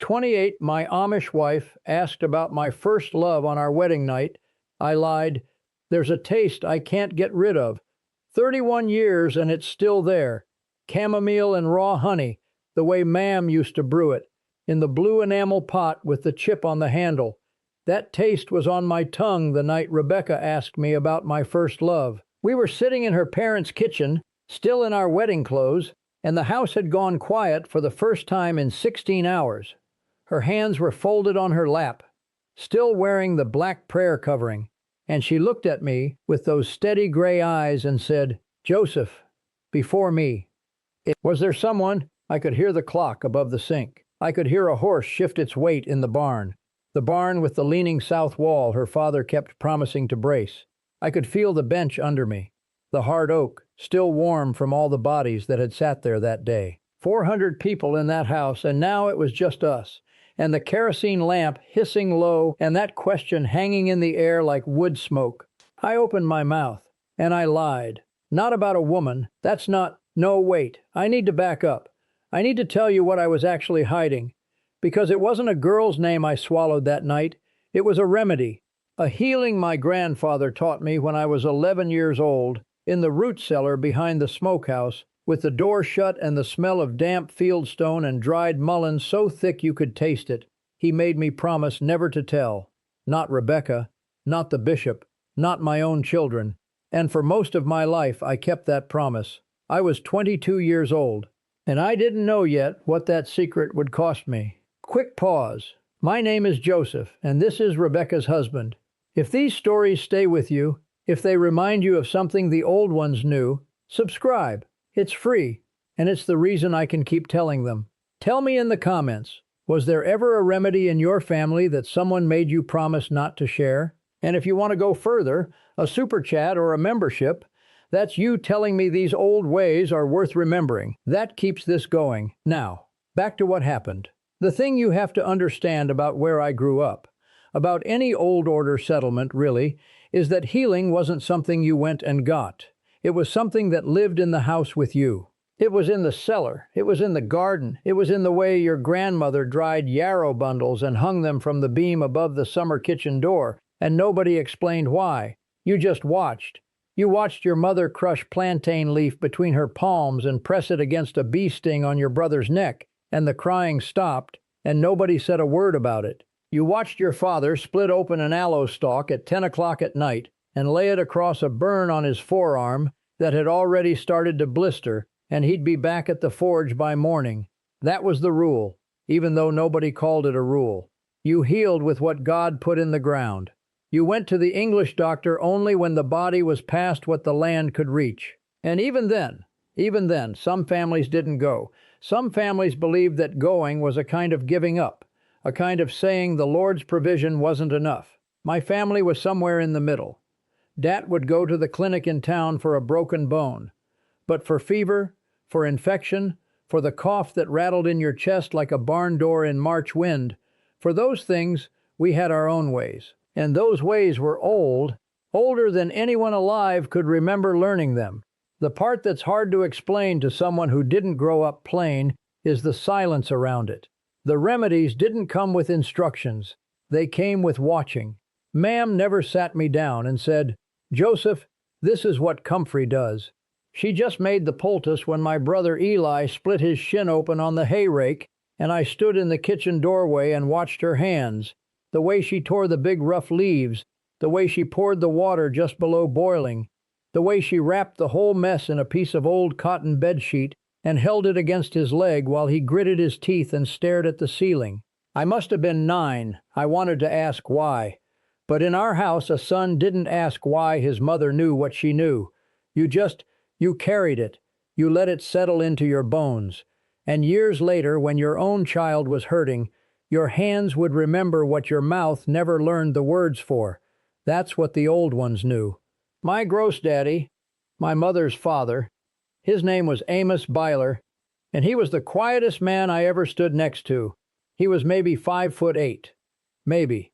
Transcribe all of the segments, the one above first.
28, my Amish wife asked about my first love on our wedding night. I lied. There's a taste I can't get rid of. 31 years and it's still there. Chamomile and raw honey, the way Mam used to brew it, in the blue enamel pot with the chip on the handle. That taste was on my tongue the night Rebecca asked me about my first love. We were sitting in her parents' kitchen, still in our wedding clothes, and the house had gone quiet for the first time in 16 hours. Her hands were folded on her lap, still wearing the black prayer covering, and she looked at me with those steady gray eyes and said, "Joseph, before me." Was there someone? I could hear the clock above the sink. I could hear a horse shift its weight in the barn with the leaning south wall her father kept promising to brace. I could feel the bench under me, the hard oak, still warm from all the bodies that had sat there that day. 400 people in that house, and now it was just us, and the kerosene lamp hissing low, and that question hanging in the air like wood smoke. I opened my mouth, and I lied. Not about a woman. That's not... No, wait. I need to back up. I need to tell you what I was actually hiding. Because it wasn't a girl's name I swallowed that night. It was a remedy. A healing my grandfather taught me when I was 11 years old, in the root cellar behind the smokehouse, with the door shut and the smell of damp fieldstone and dried mullein so thick you could taste it. He made me promise never to tell. Not Rebecca, not the bishop, not my own children. And for most of my life I kept that promise. I was 22 years old, and I didn't know yet what that secret would cost me. Quick pause. My name is Joseph, and this is Rebecca's husband. If these stories stay with you, if they remind you of something the old ones knew, subscribe. It's free, and it's the reason I can keep telling them. Tell me in the comments, was there ever a remedy in your family that someone made you promise not to share? And if you want to go further, a super chat or a membership, that's you telling me these old ways are worth remembering. That keeps this going. Now, back to what happened. The thing you have to understand about where I grew up, about any old order settlement really, is that healing wasn't something you went and got. It was something that lived in the house with you. It was in the cellar. It was in the garden. It was in the way your grandmother dried yarrow bundles and hung them from the beam above the summer kitchen door, and nobody explained why. You just watched. You watched your mother crush plantain leaf between her palms and press it against a bee sting on your brother's neck, and the crying stopped, and nobody said a word about it. You watched your father split open an aloe stalk at 10 o'clock at night and lay it across a burn on his forearm that had already started to blister, and he'd be back at the forge by morning. That was the rule, even though nobody called it a rule. You healed with what God put in the ground. You went to the English doctor only when the body was past what the land could reach. And even then, some families didn't go. Some families believed that going was a kind of giving up, a kind of saying the Lord's provision wasn't enough. My family was somewhere in the middle. Dat would go to the clinic in town for a broken bone. But for fever, for infection, for the cough that rattled in your chest like a barn door in March wind, for those things, we had our own ways. And those ways were old, older than anyone alive could remember learning them. The part that's hard to explain to someone who didn't grow up plain is the silence around it. The remedies didn't come with instructions. They came with watching. Mam never sat me down and said, "Joseph, this is what comfrey does." She just made the poultice when my brother Eli split his shin open on the hay rake, and I stood in the kitchen doorway and watched her hands, the way she tore the big rough leaves, the way she poured the water just below boiling, the way she wrapped the whole mess in a piece of old cotton bedsheet and held it against his leg while he gritted his teeth and stared at the ceiling. I must have been 9. I wanted to ask why. But in our house, a son didn't ask why his mother knew what she knew. You carried it. You let it settle into your bones. And years later, when your own child was hurting, your hands would remember what your mouth never learned the words for. That's what the old ones knew. My gross-daddy, my mother's father, his name was Amos Byler, and he was the quietest man I ever stood next to. He was maybe 5'8", maybe.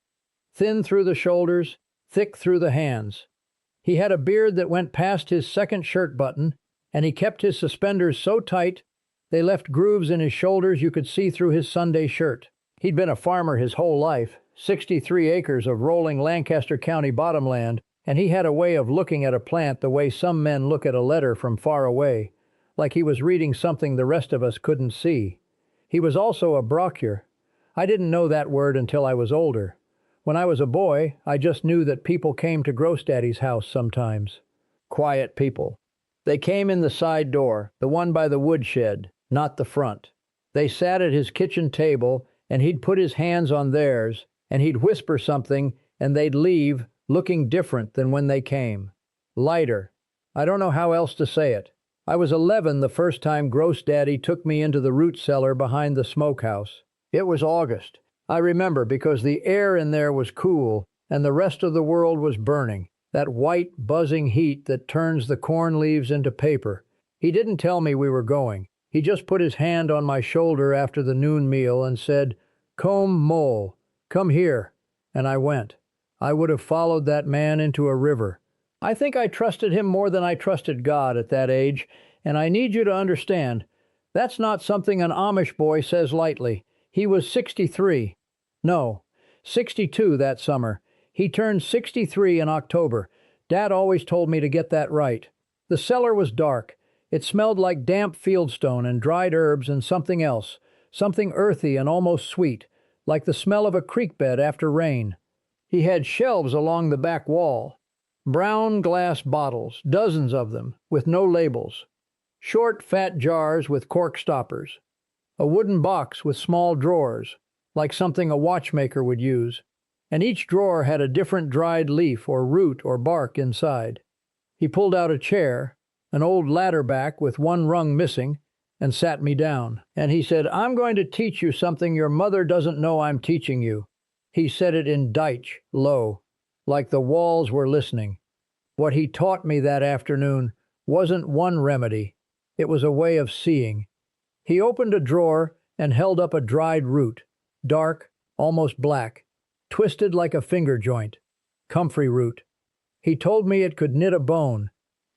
Thin through the shoulders, thick through the hands. He had a beard that went past his second shirt button, and he kept his suspenders so tight they left grooves in his shoulders you could see through his Sunday shirt. He'd been a farmer his whole life, 63 acres of rolling Lancaster County bottomland, and he had a way of looking at a plant the way some men look at a letter from far away, like he was reading something the rest of us couldn't see. He was also a brochure. I didn't know that word until I was older. When I was a boy, I just knew that people came to Gross Daddy's house sometimes. Quiet people. They came in the side door, the one by the woodshed, not the front. They sat at his kitchen table, and he'd put his hands on theirs, and he'd whisper something, and they'd leave, looking different than when they came. Lighter. I don't know how else to say it. I was 11 the first time Gross Daddy took me into the root cellar behind the smokehouse. It was August. I remember because the air in there was cool, and the rest of the world was burning. That white, buzzing heat that turns the corn leaves into paper. He didn't tell me we were going. He just put his hand on my shoulder after the noon meal and said, "Comb mole, come here." And I went. I would have followed that man into a river. I think I trusted him more than I trusted God at that age, and I need you to understand, that's not something an Amish boy says lightly. He was 63. No, 62 that summer. He turned 63 in October. Dad always told me to get that right. The cellar was dark. It smelled like damp fieldstone and dried herbs and something else, something earthy and almost sweet, like the smell of a creek bed after rain. He had shelves along the back wall. Brown glass bottles, dozens of them, with no labels. Short, fat jars with cork stoppers. A wooden box with small drawers, like something a watchmaker would use. And each drawer had a different dried leaf or root or bark inside. He pulled out a chair, an old ladder back with one rung missing, and sat me down. And he said, "I'm going to teach you something your mother doesn't know I'm teaching you." He said it in Dutch, low, like the walls were listening. What he taught me that afternoon wasn't one remedy. It was a way of seeing. He opened a drawer and held up a dried root, dark, almost black, twisted like a finger joint. Comfrey root. He told me it could knit a bone.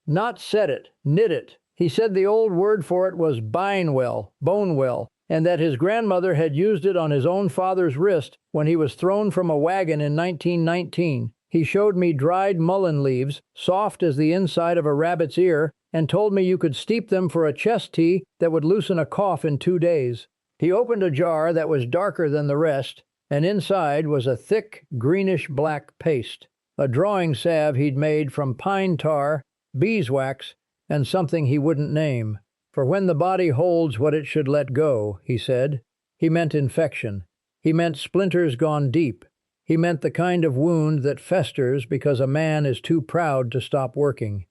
Not set it, knit it. He said the old word for it was binewell, bonewell, and that his grandmother had used it on his own father's wrist when he was thrown from a wagon in 1919. He showed me dried mullein leaves, soft as the inside of a rabbit's ear, and told me you could steep them for a chest tea that would loosen a cough in 2 days. He opened a jar that was darker than the rest, and inside was a thick, greenish-black paste, a drawing salve he'd made from pine tar, beeswax, and something he wouldn't name. For when the body holds what it should let go, he said. He meant infection. He meant splinters gone deep. He meant the kind of wound that festers because a man is too proud to stop working.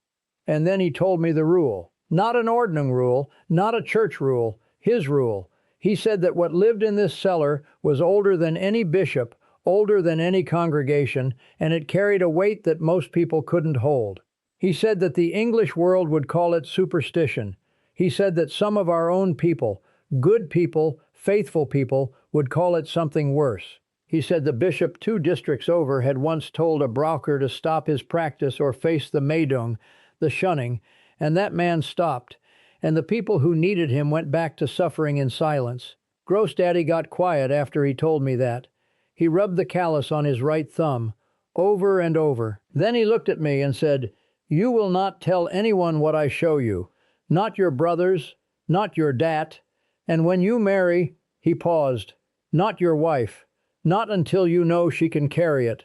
And then he told me the rule. Not an ordning rule, not a church rule, his rule. He said that what lived in this cellar was older than any bishop, older than any congregation, and it carried a weight that most people couldn't hold. He said that the English world would call it superstition. He said that some of our own people, good people, faithful people, would call it something worse. He said the bishop 2 districts over had once told a browker to stop his practice or face the meidung, the shunning, and that man stopped, and the people who needed him went back to suffering in silence. Gross Daddy got quiet after he told me that. He rubbed the callus on his right thumb, over and over. Then he looked at me and said, "You will not tell anyone what I show you. Not your brothers, not your dat, and when you marry," he paused, "not your wife. Not until you know she can carry it."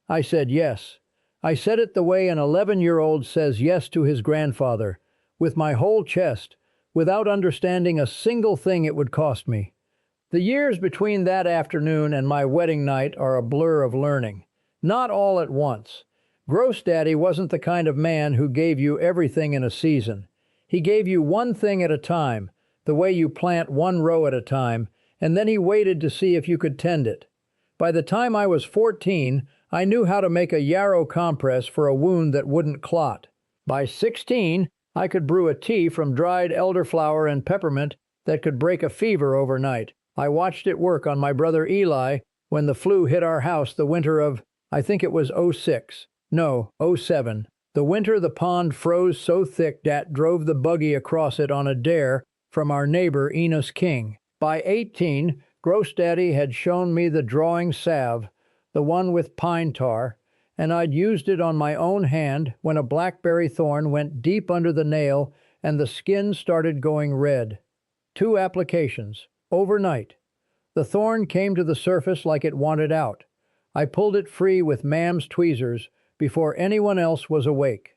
I said yes. I said it the way an 11-year-old says yes to his grandfather, with my whole chest, without understanding a single thing it would cost me. The years between that afternoon and my wedding night are a blur of learning. Not all at once. Gross Daddy wasn't the kind of man who gave you everything in a season. He gave you one thing at a time, the way you plant one row at a time, and then he waited to see if you could tend it. By the time I was 14, I knew how to make a yarrow compress for a wound that wouldn't clot. By 16, I could brew a tea from dried elderflower and peppermint that could break a fever overnight. I watched it work on my brother Eli when the flu hit our house the winter of, I think it was '06. No, '07. The winter the pond froze so thick Dat drove the buggy across it on a dare from our neighbor Enos King. By 18, Gross-Daddy had shown me the drawing salve, the one with pine tar, and I'd used it on my own hand when a blackberry thorn went deep under the nail and the skin started going red. 2 applications, overnight. The thorn came to the surface like it wanted out. I pulled it free with Mam's tweezers before anyone else was awake.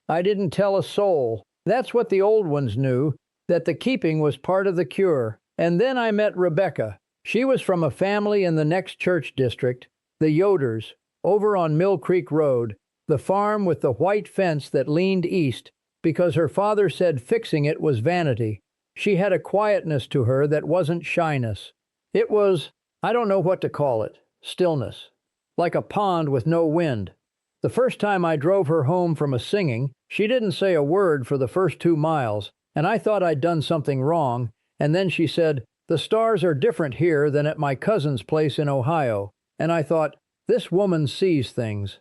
I didn't tell a soul. That's what the old ones knew, that the keeping was part of the cure. And then I met Rebecca. She was from a family in the next church district, the Yoders, over on Mill Creek Road, the farm with the white fence that leaned east, because her father said fixing it was vanity. She had a quietness to her that wasn't shyness. It was, I don't know what to call it, stillness, like a pond with no wind. The first time I drove her home from a singing, she didn't say a word for the first 2 miles, and I thought I'd done something wrong, and then she said, "The stars are different here than at my cousin's place in Ohio," and I thought, this woman sees things.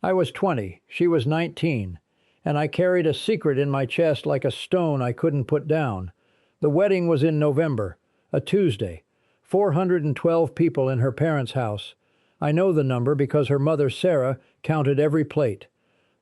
I was 20, she was 19, and I carried a secret in my chest like a stone I couldn't put down. The wedding was in November, a Tuesday. 412 people in her parents' house. I know the number because her mother, Sarah, counted every plate.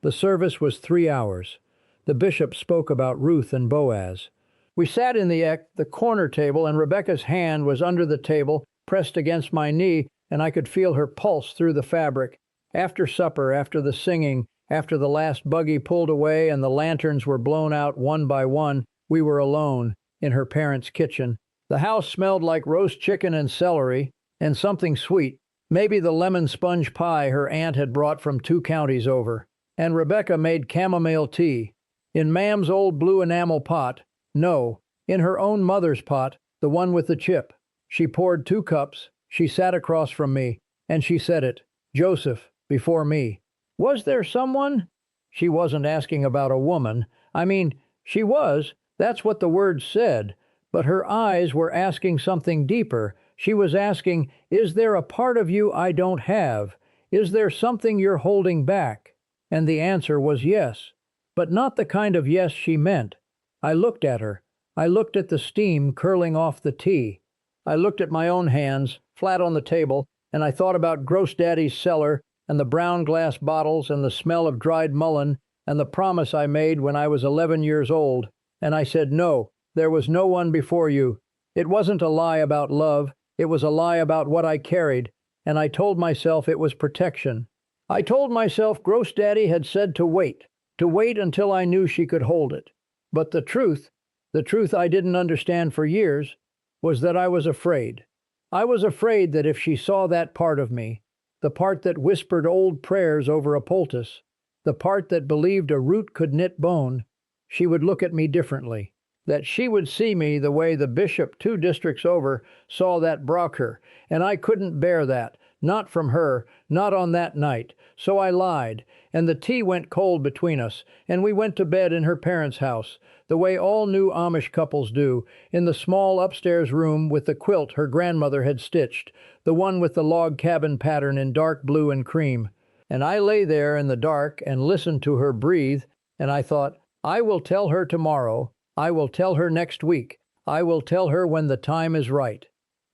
The service was 3 hours. The bishop spoke about Ruth and Boaz. We sat in the corner table, and Rebecca's hand was under the table, pressed against my knee, and I could feel her pulse through the fabric. After supper, after the singing, after the last buggy pulled away and the lanterns were blown out one by one, we were alone in her parents' kitchen. The house smelled like roast chicken and celery, and something sweet, maybe the lemon sponge pie her aunt had brought from 2 counties over. And Rebecca made chamomile tea. In Mam's old blue enamel pot, no, in her own mother's pot, the one with the chip. She poured 2 cups, she sat across from me, and she said it, Joseph, before me. Was there someone? She wasn't asking about a woman. I mean, she was, that's what the words said. But her eyes were asking something deeper. She was asking, is there a part of you I don't have? Is there something you're holding back? And the answer was yes, but not the kind of yes she meant. I looked at her. I looked at the steam curling off the tea. I looked at my own hands, flat on the table, and I thought about Gross-Daddy's cellar and the brown glass bottles and the smell of dried mullein and the promise I made when I was 11 years old. And I said, no, there was no one before you. It wasn't a lie about love. It was a lie about what I carried, and I told myself it was protection. I told myself Gross-Daddy had said to wait until I knew she could hold it. But the truth I didn't understand for years, was that I was afraid. I was afraid that if she saw that part of me, the part that whispered old prayers over a poultice, the part that believed a root could knit bone, she would look at me differently. That she would see me the way the bishop 2 districts over saw that Brocker, and I couldn't bear that, not from her, not on that night. So I lied, and the tea went cold between us, and we went to bed in her parents' house, the way all new Amish couples do, in the small upstairs room with the quilt her grandmother had stitched, the one with the log cabin pattern in dark blue and cream. And I lay there in the dark and listened to her breathe, and I thought, I will tell her tomorrow. I will tell her next week. I will tell her when the time is right.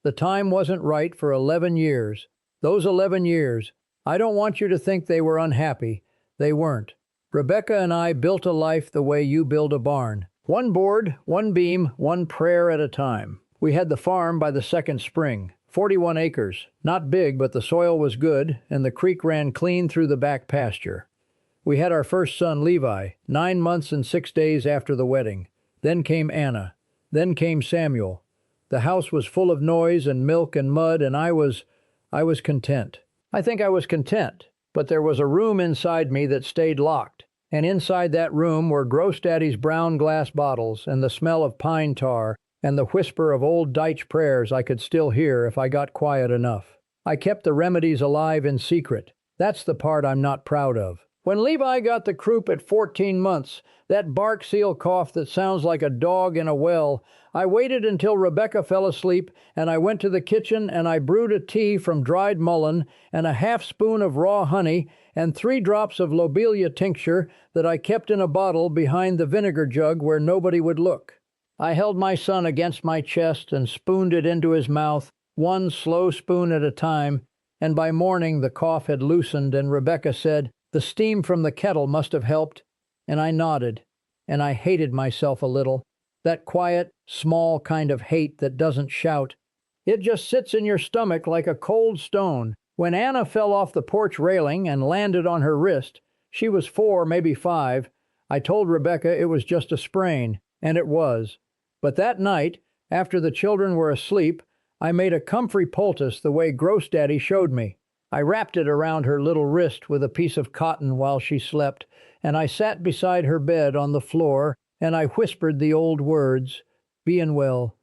The time wasn't right for 11 years. Those 11 years, I don't want you to think they were unhappy. They weren't. Rebecca and I built a life the way you build a barn. 1 board, 1 beam, 1 prayer at a time. We had the farm by the second spring. 41 acres. Not big, but the soil was good, and the creek ran clean through the back pasture. We had our first son, Levi, 9 months and 6 days after the wedding. Then came Anna. Then came Samuel. The house was full of noise and milk and mud, and I was content. I think I was content, but there was a room inside me that stayed locked, and inside that room were Gross-Daddy's brown glass bottles and the smell of pine tar and the whisper of old Deitch prayers I could still hear if I got quiet enough. I kept the remedies alive in secret. That's the part I'm not proud of. When Levi got the croup at 14 months, that bark seal cough that sounds like a dog in a well, I waited until Rebecca fell asleep, and I went to the kitchen and I brewed a tea from dried mullein and a half spoon of raw honey and 3 drops of lobelia tincture that I kept in a bottle behind the vinegar jug where nobody would look. I held my son against my chest and spooned it into his mouth, one slow spoon at a time, and by morning the cough had loosened and Rebecca said, "The steam from the kettle must have helped," and I nodded, and I hated myself a little, that quiet, small kind of hate that doesn't shout. It just sits in your stomach like a cold stone. When Anna fell off the porch railing and landed on her wrist, she was 4, maybe 5, I told Rebecca it was just a sprain, and it was. But that night, after the children were asleep, I made a comfrey poultice the way Gross Daddy showed me. I wrapped it around her little wrist with a piece of cotton while she slept, and I sat beside her bed on the floor, and I whispered the old words, "Bien well,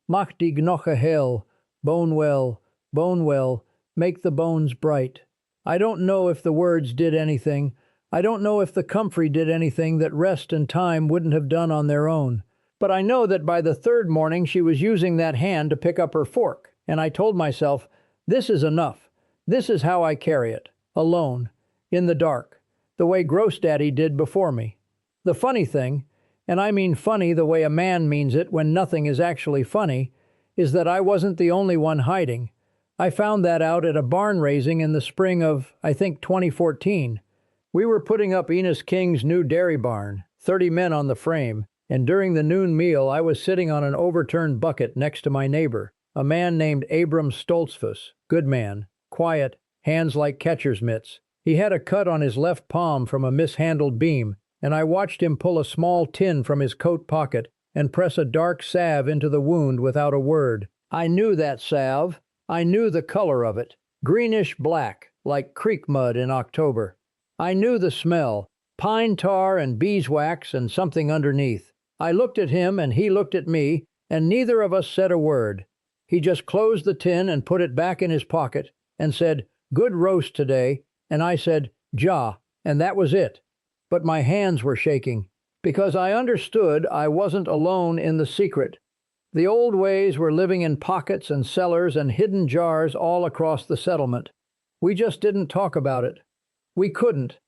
mach die Knoche hell, bone well, make the bones bright." I don't know if the words did anything. I don't know if the comfrey did anything that rest and time wouldn't have done on their own. But I know that by the third morning she was using that hand to pick up her fork, and I told myself, this is enough. This is how I carry it, alone, in the dark, the way Gross Daddy did before me. The funny thing, and I mean funny the way a man means it when nothing is actually funny, is that I wasn't the only one hiding. I found that out at a barn raising in the spring of, I think, 2014. We were putting up Enos King's new dairy barn, 30 men on the frame, and during the noon meal I was sitting on an overturned bucket next to my neighbor, a man named Abram Stoltzfus, good man, quiet, hands like catcher's mitts. He had a cut on his left palm from a mishandled beam, and I watched him pull a small tin from his coat pocket and press a dark salve into the wound without a word. I knew that salve. I knew the color of it, greenish black, like creek mud in October. I knew the smell, pine tar and beeswax and something underneath. I looked at him and he looked at me, and neither of us said a word. He just closed the tin and put it back in his pocket and said, "Good roast today," and I said, "Ja," and that was it. But my hands were shaking, because I understood I wasn't alone in the secret. The old ways were living in pockets and cellars and hidden jars all across the settlement. We just didn't talk about it. We couldn't.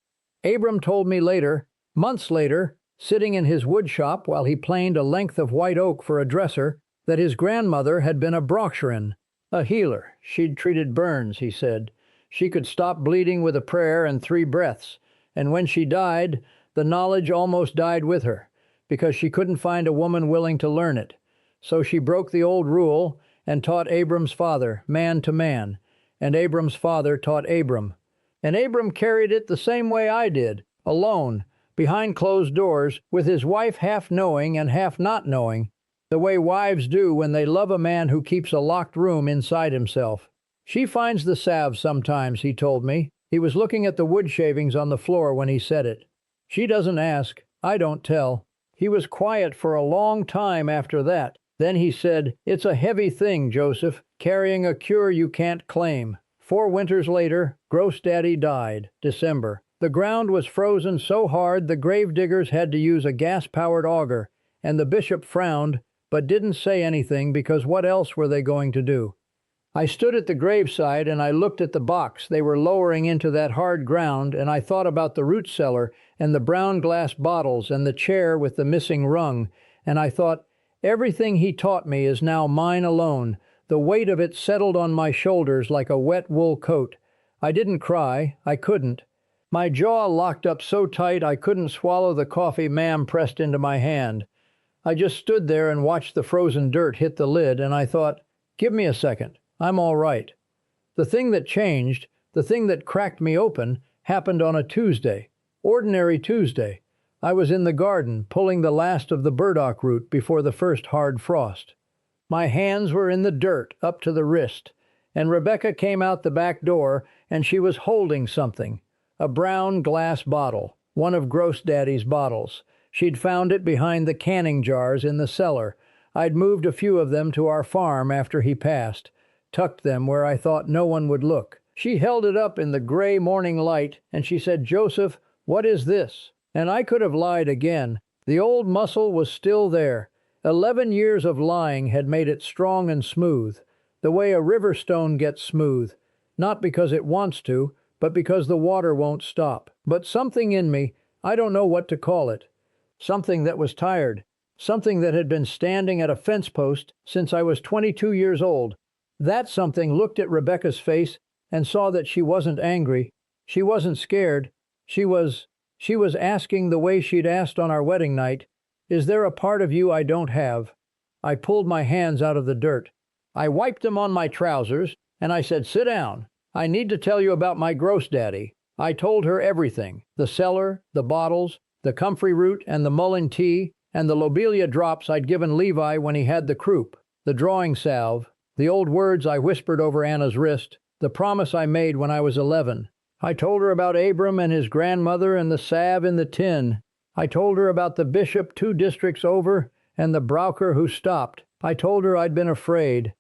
Abram told me later, months later, sitting in his wood shop while he planed a length of white oak for a dresser, that his grandmother had been a Brocksherin, a healer. She'd treated burns, he said. She could stop bleeding with a prayer and 3 breaths, and when she died, the knowledge almost died with her, because she couldn't find a woman willing to learn it. So she broke the old rule and taught Abram's father, man to man, and Abram's father taught Abram. And Abram carried it the same way I did, alone, behind closed doors, with his wife half knowing and half not knowing, the way wives do when they love a man who keeps a locked room inside himself. She finds the salve sometimes, he told me. He was looking at the wood shavings on the floor when he said it. She doesn't ask. I don't tell. He was quiet for a long time after that. Then he said, "It's a heavy thing, Joseph, carrying a cure you can't claim." 4 winters later, Gross Daddy died, December. The ground was frozen so hard the grave diggers had to use a gas-powered auger, and the bishop frowned, but didn't say anything because what else were they going to do? I stood at the graveside and I looked at the box they were lowering into that hard ground, and I thought about the root cellar and the brown glass bottles and the chair with the missing rung, and I thought, everything he taught me is now mine alone. The weight of it settled on my shoulders like a wet wool coat. I didn't cry. I couldn't. My jaw locked up so tight I couldn't swallow the coffee Ma'am pressed into my hand. I just stood there and watched the frozen dirt hit the lid, and I thought, give me a second. I'm all right. The thing that changed, the thing that cracked me open, happened on a Tuesday. Ordinary Tuesday. I was in the garden, pulling the last of the burdock root before the first hard frost. My hands were in the dirt, up to the wrist, and Rebecca came out the back door, and she was holding something. A brown glass bottle, one of Gross Daddy's bottles. She'd found it behind the canning jars in the cellar. I'd moved a few of them to our farm after he passed, tucked them where I thought no one would look. She held it up in the gray morning light, and she said, "Joseph, what is this?" And I could have lied again. The old muscle was still there. 11 years of lying had made it strong and smooth, the way a river stone gets smooth, not because it wants to, but because the water won't stop. But something in me, I don't know what to call it, something that was tired, something that had been standing at a fence post since I was 22 years old. That something looked at Rebecca's face and saw that she wasn't angry. She wasn't scared. She was asking the way she'd asked on our wedding night, "Is there a part of you I don't have?" I pulled my hands out of the dirt. I wiped them on my trousers, and I said, "Sit down. I need to tell you about my gross-daddy." I told her everything: the cellar, the bottles, the comfrey root and the mullein tea, and the lobelia drops I'd given Levi when he had the croup, the drawing salve, the old words I whispered over Anna's wrist, the promise I made when I was 11. I told her about Abram and his grandmother and the salve in the tin. I told her about the bishop 2 districts over and the browker who stopped. I told her I'd been afraid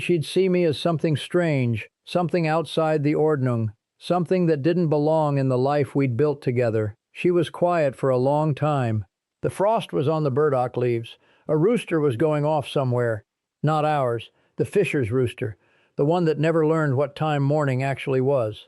she'd see me as something strange, something outside the ordnung, something that didn't belong in the life we'd built together. She was quiet for a long time. The frost was on the burdock leaves. A rooster was going off somewhere. Not ours, the fisher's rooster, the one that never learned what time morning actually was.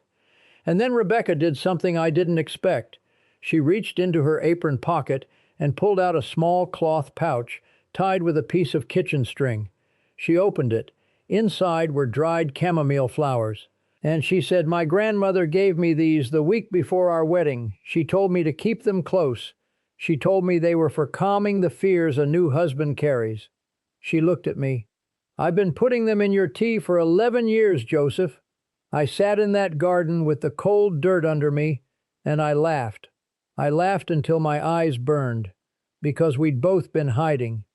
And then Rebecca did something I didn't expect. She reached into her apron pocket and pulled out a small cloth pouch tied with a piece of kitchen string. She opened it. Inside were dried chamomile flowers. And she said, "My grandmother gave me these the week before our wedding. She told me to keep them close. She told me they were for calming the fears a new husband carries." She looked at me. "I've been putting them in your tea for 11 years, Joseph." I sat in that garden with the cold dirt under me, and I laughed. I laughed until my eyes burned, because we'd both been hiding.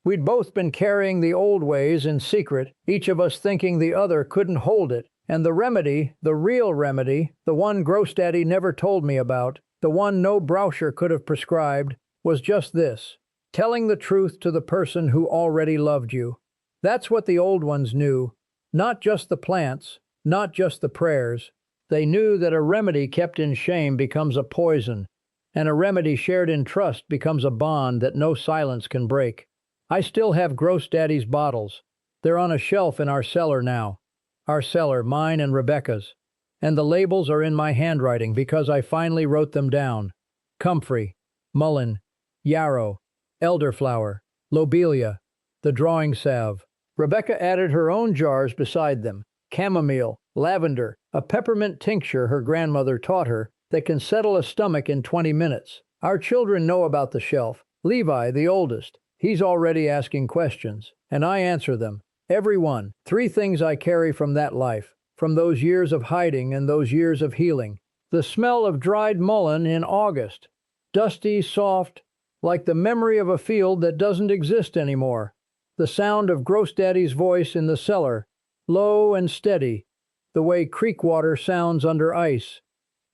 We'd both been carrying the old ways in secret, each of us thinking the other couldn't hold it. And the remedy, the real remedy, the one Gross-Daddy never told me about, the one no Brousher could have prescribed, was just this: telling the truth to the person who already loved you. That's what the old ones knew. Not just the plants, not just the prayers. They knew that a remedy kept in shame becomes a poison, and a remedy shared in trust becomes a bond that no silence can break. I still have Gross-Daddy's bottles. They're on a shelf in our cellar now. Our cellar, mine and Rebecca's. And the labels are in my handwriting because I finally wrote them down. Comfrey, mullein, yarrow, elderflower, lobelia, the drawing salve. Rebecca added her own jars beside them: chamomile, lavender, a peppermint tincture her grandmother taught her that can settle a stomach in 20 minutes. Our children know about the shelf. Levi, the oldest, he's already asking questions, and I answer them. Every one. 3 things I carry from that life, from those years of hiding and those years of healing. The smell of dried mullein in August, dusty, soft, like the memory of a field that doesn't exist anymore. The sound of Gross-Daddy's voice in the cellar, low and steady, the way creek water sounds under ice.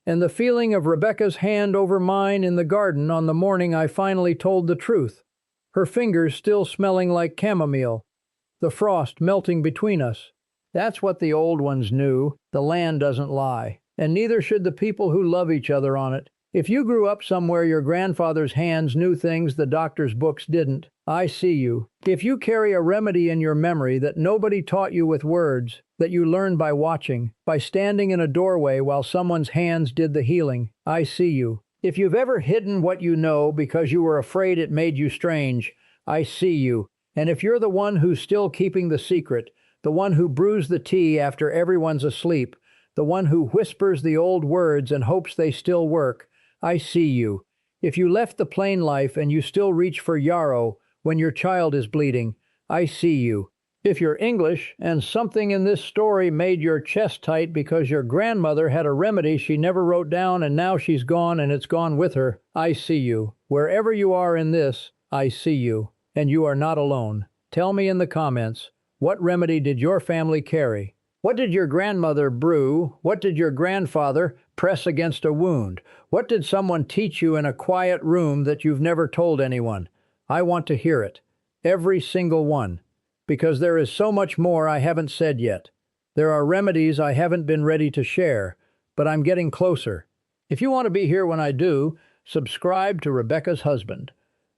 And the feeling of Rebecca's hand over mine in the garden on the morning I finally told the truth. Her fingers still smelling like chamomile. The frost melting between us. That's what the old ones knew. The land doesn't lie, and neither should the people who love each other on it. If you grew up somewhere your grandfather's hands knew things the doctor's books didn't, I see you. If you carry a remedy in your memory that nobody taught you with words, that you learned by watching, by standing in a doorway while someone's hands did the healing, I see you. If you've ever hidden what you know because you were afraid it made you strange, I see you. And if you're the one who's still keeping the secret, the one who brews the tea after everyone's asleep, the one who whispers the old words and hopes they still work, I see you. If you left the plain life and you still reach for yarrow when your child is bleeding, I see you. If you're English and something in this story made your chest tight because your grandmother had a remedy she never wrote down and now she's gone and it's gone with her, I see you. Wherever you are in this, I see you. And you are not alone. Tell me in the comments, what remedy did your family carry? What did your grandmother brew? What did your grandfather press against a wound? What did someone teach you in a quiet room that you've never told anyone? I want to hear it. Every single one. Because there is so much more I haven't said yet. There are remedies I haven't been ready to share, but I'm getting closer. If you want to be here when I do, subscribe to Rebecca's Husband.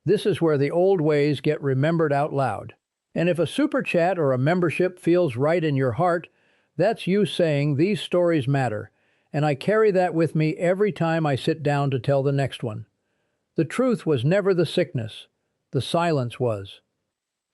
This is where the old ways get remembered out loud. And if a super chat or a membership feels right in your heart, that's you saying these stories matter, and I carry that with me every time I sit down to tell the next one. The truth was never the sickness. The silence was.